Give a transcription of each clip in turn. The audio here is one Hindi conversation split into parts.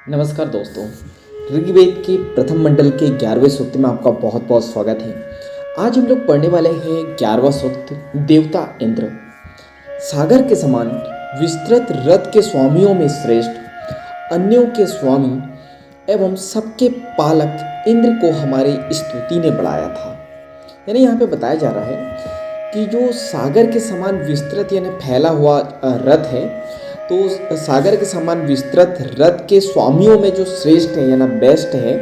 नमस्कार दोस्तों। ऋग्वेद के प्रथम मंडल के 11वें सूक्त में आपका बहुत बहुत स्वागत है। आज हम लोग पढ़ने वाले हैं 11वां सूक्त, देवता इंद्र। सागर के समान विस्तृत रथ के स्वामियों में श्रेष्ठ, अन्यों के स्वामी एवं सबके पालक इंद्र को हमारी स्तुति ने बढ़ाया था। यानी यहाँ पे बताया जा रहा है कि जो सागर के समान विस्तृत यानी फैला हुआ रथ है, तो सागर के समान विस्तृत रथ के स्वामियों में जो श्रेष्ठ है यानी बेस्ट है,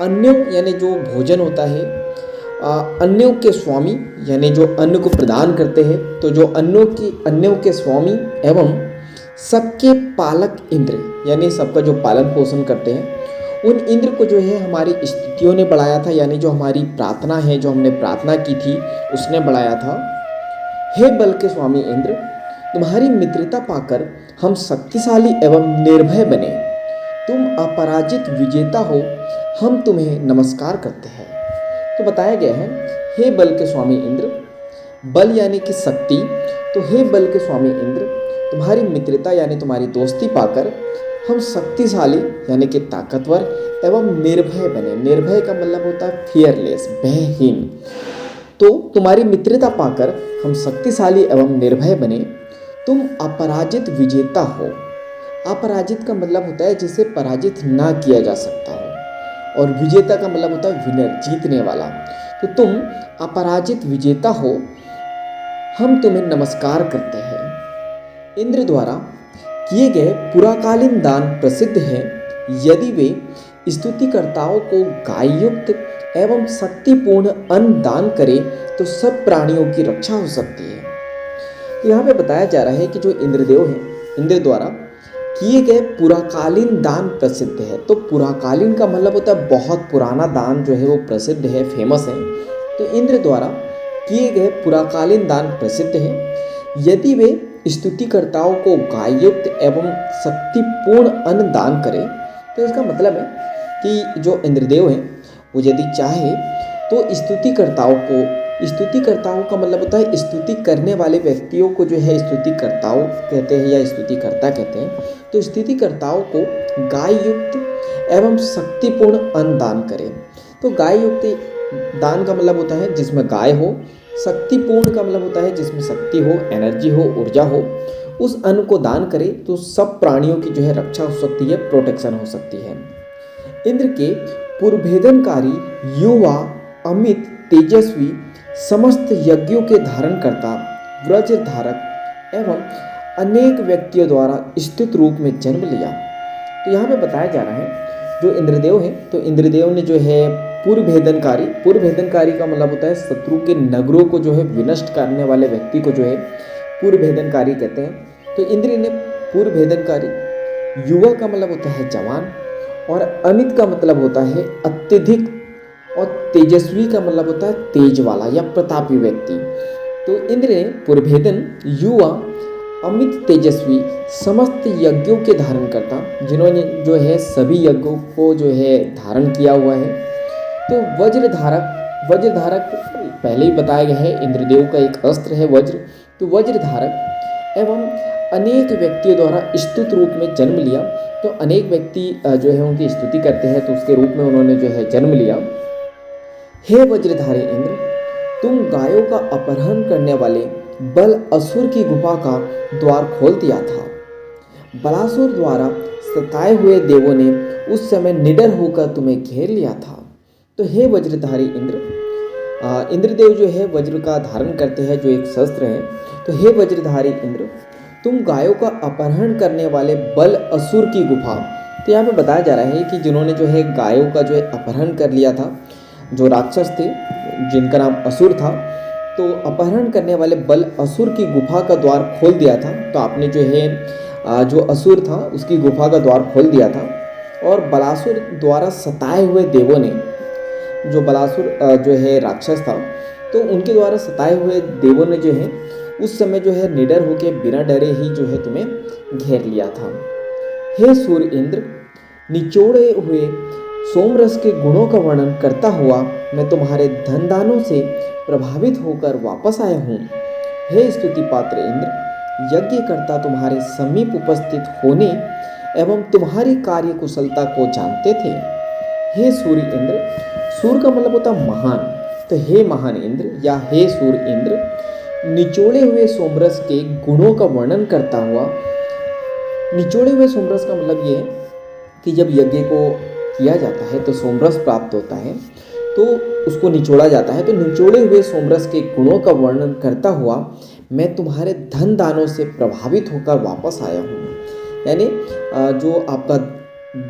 अन्यों यानी जो भोजन होता है, अन्यों के स्वामी यानी जो अन्न को प्रदान करते हैं, तो जो अन्यों के स्वामी एवं सबके पालक इंद्र यानी सबका जो पालन पोषण करते हैं, उन इंद्र को जो है हमारी स्तुतियों ने बढ़ाया था। यानी जो हमारी प्रार्थना है, जो हमने प्रार्थना की थी, उसने बढ़ाया था। हे बल के स्वामी इंद्र, तुम्हारी मित्रता पाकर हम शक्तिशाली एवं निर्भय बने। तुम अपराजित विजेता हो, हम तुम्हें नमस्कार करते हैं। तो बताया गया है, हे बल के स्वामी इंद्र, बल यानी कि शक्ति, तो हे बल के स्वामी इंद्र, तुम्हारी मित्रता यानी तुम्हारी दोस्ती पाकर हम शक्तिशाली यानी कि ताकतवर एवं निर्भय बने। निर्भय का मतलब होता है फियरलेस, भयहीन। तो तुम्हारी मित्रता पाकर हम शक्तिशाली एवं निर्भय बने। तुम अपराजित विजेता हो। अपराजित का मतलब होता है जिसे पराजित ना किया जा सकता हो, और विजेता का मतलब होता है विनर, जीतने वाला। तो तुम अपराजित विजेता हो, हम तुम्हें नमस्कार करते हैं। इंद्र द्वारा किए गए पुराकालीन दान प्रसिद्ध हैं। यदि वे स्तुतिकर्ताओं को गाययुक्त एवं शक्तिपूर्ण अन्न दान करें तो सब प्राणियों की रक्षा हो सकती है। तो यहाँ पे बताया जा रहा है कि जो इंद्रदेव हैं, इंद्र द्वारा किए गए पुराकालीन दान प्रसिद्ध है। तो पुराकालीन का मतलब होता है बहुत पुराना दान जो है वो प्रसिद्ध है, फेमस है। तो इंद्र द्वारा किए गए पुराकालीन दान प्रसिद्ध है। यदि वे स्तुतिकर्ताओं को गाययुक्त एवं शक्तिपूर्ण अन्न दान करें, तो इसका मतलब है कि जो इंद्रदेव हैं वो यदि चाहे तो स्तुतिकर्ताओं का मतलब होता है स्तुति करने वाले व्यक्तियों को जो है स्तुतिकर्ताओं कहते हैं या स्तुतिकर्ता कहते हैं। तो स्तुतिकर्ताओं को गाययुक्त एवं शक्तिपूर्ण अन्न दान करें। तो गाययुक्त दान का मतलब होता है जिसमें गाय हो, शक्तिपूर्ण का मतलब होता है जिसमें शक्ति हो, एनर्जी हो, ऊर्जा हो। उस अन्न को दान करें तो सब प्राणियों की जो है रक्षा हो सकती है, प्रोटेक्शन हो सकती है। इंद्र के पुरभेदनकारी, युवा, अमित, तेजस्वी, समस्त यज्ञों के धारणकर्ता, व्रजधारक एवं अनेक व्यक्तियों द्वारा स्थित रूप में जन्म लिया। तो यहाँ पे बताया जा रहा है जो इंद्रदेव है, तो इंद्रदेव ने जो है पुरभेदनकारी का मतलब होता है शत्रु के नगरों को जो है विनष्ट करने वाले व्यक्ति को जो है पुरभेदनकारी कहते हैं। तो इंद्र ने पुरभेदनकारी, युवा का मतलब होता है जवान, और अमित का मतलब होता है अत्यधिक, और तेजस्वी का मतलब होता है तेज वाला या प्रतापी व्यक्ति। तो इंद्र ने पुरभेदन, युवा, अमित, तेजस्वी, समस्त यज्ञों के धारण करता, जिन्होंने जो है सभी यज्ञों को जो है धारण किया हुआ है। तो वज्रधारक पहले ही बताया गया है, इंद्रदेव का एक अस्त्र है वज्र। तो वज्रधारक एवं अनेक व्यक्तियों द्वारा स्तुत रूप में जन्म लिया। तो अनेक व्यक्ति जो है उनकी स्तुति करते हैं, तो उसके रूप में उन्होंने जो है जन्म लिया। हे वज्रधारी इंद्र, तुम गायों का अपहरण करने वाले बल असुर की गुफा का द्वार खोल दिया था। बलासुर द्वारा सताए हुए देवों ने उस समय निडर होकर तुम्हें घेर लिया था। तो हे वज्रधारी इंद्र, इंद्रदेव जो है वज्र का धारण करते हैं, जो एक शस्त्र है। तो हे वज्रधारी इंद्र, तुम गायों का अपहरण करने वाले बल असुर की गुफा। तो यहाँ पे बताया जा रहा है कि जिन्होंने जो है गायों का जो है अपहरण कर लिया था, जो राक्षस थे जिनका नाम असुर था, तो अपहरण करने वाले बल असुर की गुफा का द्वार खोल दिया था। तो आपने जो है जो असुर था उसकी गुफा का द्वार खोल दिया था। और बलासुर द्वारा सताए हुए देवों ने, जो बलासुर जो है राक्षस था, तो उनके द्वारा सताए हुए देवों ने जो है उस समय जो है निडर होकर बिना डरे ही जो है तुम्हें घेर लिया था। हे सूर्य इंद्र, निचोड़े हुए सोमरस के गुणों का वर्णन करता हुआ मैं तुम्हारे धन दानों से प्रभावित होकर वापस आया हूँ। हे स्तुति पात्र इंद्र, यज्ञ करता तुम्हारे समीप उपस्थित होने एवं तुम्हारी कार्य कुशलता को जानते थे। हे सूर्य इंद्र, सूर्य का मतलब होता महान, तो हे महान इंद्र या हे सूर्य इंद्र, निचोड़े हुए सोमरस के गुणों का वर्णन करता हुआ। निचोड़े हुए सोमरस का मतलब ये है कि जब यज्ञ को किया जाता है तो सोमरस प्राप्त होता है, तो उसको निचोड़ा जाता है। तो निचोड़े हुए सोमरस के गुणों का वर्णन करता हुआ मैं तुम्हारे धन दानों से प्रभावित होकर वापस आया हूँ। यानी जो आपका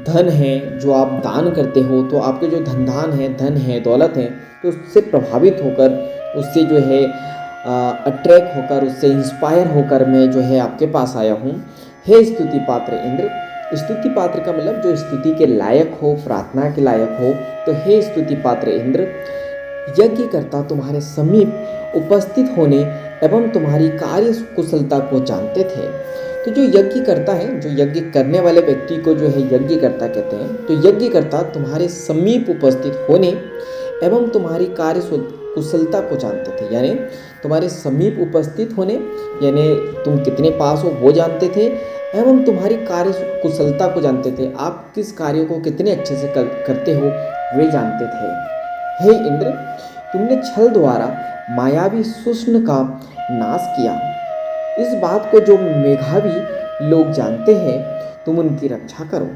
धन है, जो आप दान करते हो, तो आपके जो धन है, दौलत है, तो उससे प्रभावित होकर, उससे जो है अट्रैक्ट होकर, उससे इंस्पायर होकर मैं जो है आपके पास आया हूँ। हे स्तुति पात्र इंद्र, स्तुति पात्र का मतलब जो स्तुति के लायक हो, प्रार्थना के लायक हो। तो हे स्तुति पात्र इंद्र, यज्ञ करता तुम्हारे समीप उपस्थित होने एवं तुम्हारी कार्य कुशलता को जानते थे। तो जो यज्ञ करता है, जो यज्ञ करने वाले व्यक्ति को जो है यज्ञ करता कहते हैं। तो यज्ञ करता तुम्हारे समीप उपस्थित होने एवं तुम्हारी कार्य कुशलता को जानते थे। यानी तुम्हारे समीप उपस्थित होने, यानी तुम कितने पास हो वो जानते थे, एवं तुम्हारी कार्य कुशलता को जानते थे। आप किस कार्य को कितने अच्छे से करते हो वे जानते थे। हे इंद्र, तुमने छल द्वारा मायावी सुष्ण का नाश किया। इस बात को जो मेधावी लोग जानते हैं, तुम उनकी रक्षा करो।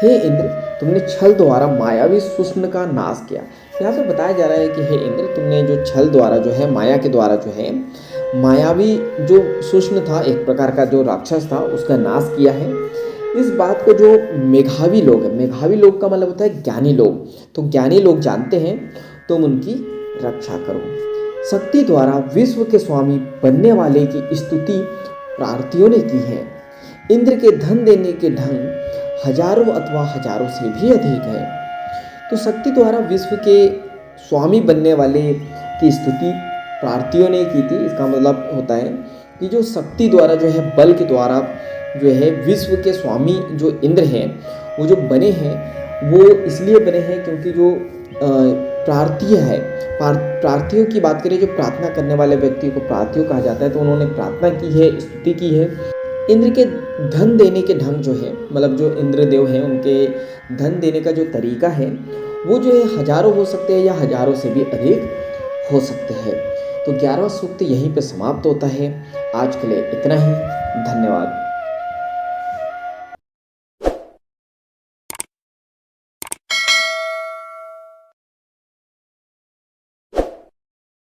हे इंद्र, तुमने छल द्वारा मायावी सुष्ण का नाश किया। यहाँ पे बताया जा रहा है कि हे इंद्र, तुमने जो छल द्वारा जो है, माया के द्वारा जो है, मायावी जो सुष्ण था, एक प्रकार का जो राक्षस था, उसका नाश किया है। इस बात को जो मेधावी लोग, मेधावी लोग का मतलब होता है ज्ञानी लोग, तो ज्ञानी लोग जानते हैं, तुम उनकी रक्षा करो। शक्ति द्वारा विश्व के स्वामी बनने वाले की स्तुति प्रार्थियों ने की है। इंद्र के धन देने के ढंग हजारों अथवा हजारों से भी अधिक है। तो शक्ति द्वारा विश्व के स्वामी बनने वाले की स्तुति प्रार्थियों ने की थी। इसका मतलब होता है कि जो शक्ति द्वारा जो है, बल के द्वारा जो है विश्व के स्वामी जो इंद्र हैं, वो जो बने हैं, वो इसलिए बने हैं क्योंकि जो प्रार्थी है, प्रार्थियों की बात करें, जो प्रार्थना करने वाले व्यक्ति को प्रार्थियों कहा जाता है, तो उन्होंने प्रार्थना की है, स्तुति की है। इंद्र के धन देने के ढंग जो है, मतलब जो इंद्रदेव हैं, उनके धन देने का जो तरीका है, वो जो है हजारों हो सकते हैं या हजारों से भी अधिक हो सकते हैं। तो 11वां सूक्त यहीं पे समाप्त होता है। आज के लिए इतना ही। धन्यवाद।